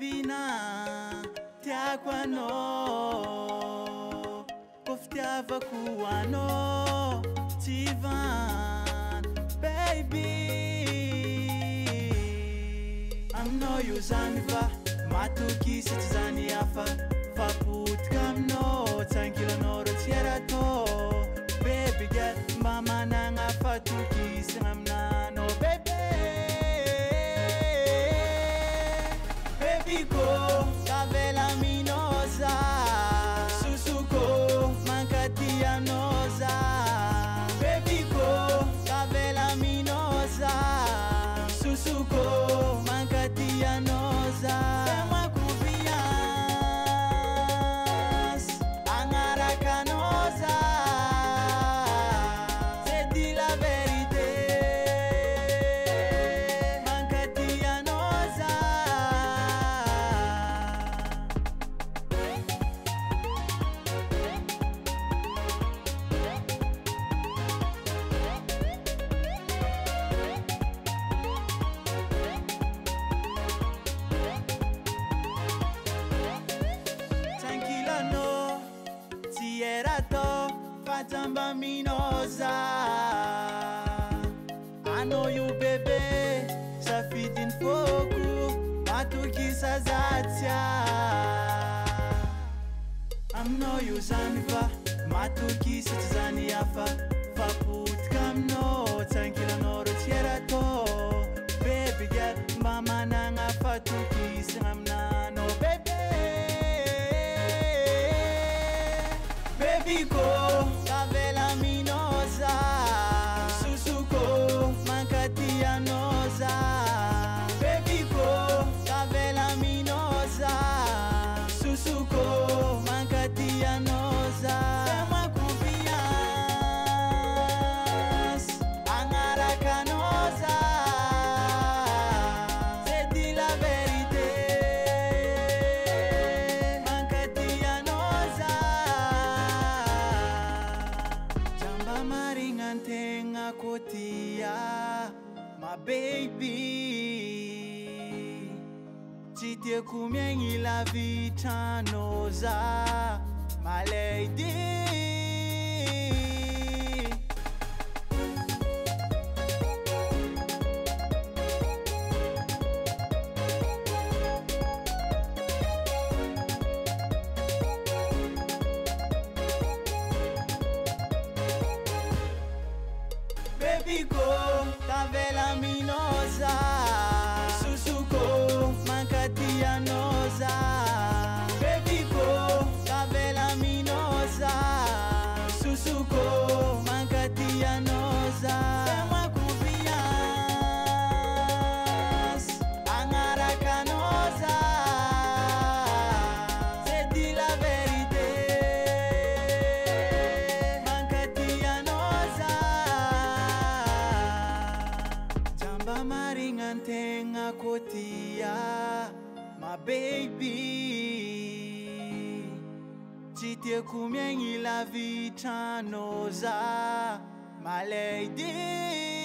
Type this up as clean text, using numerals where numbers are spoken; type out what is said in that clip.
baby na tiako anao kofa tiavako anao tsy van baby aminao io zany fa matoky sy tsy zany hafa fa potika aminao tsankilanao rô tsy eratao baby girl mba managna fatokisana aminanao baby baby ko kavela minoza susuko mankatianoza baby ko kavela minoza susuko mankatianoza fais-moi confiance angarakanoza c'est dit la vérité mankatianoza Fatamba minoza I know you baby safidin foku matukisa zatia I know you zanva matukisa zani afa faputka mno tsankilano ro tierato baby girl mama nanga fatukisa amnano baby baby ko kavela minoza susuko mankatianoza baby ko kavela minoza susuko mankatianoza fais-moi confiance angarakanoza c'est dit la vérité mankatianoza maringantenga kotia my baby chitie kumiengi la vitanoza my lady baby ko kavela minoza susuko mankatianoza baby ko kavela minoza susuko mankatianoza fais-moi confiance angarakanoza c'est dit la vérité mankatianoza maringantenga kotia my baby chitie kumiengi la vitanoza my lady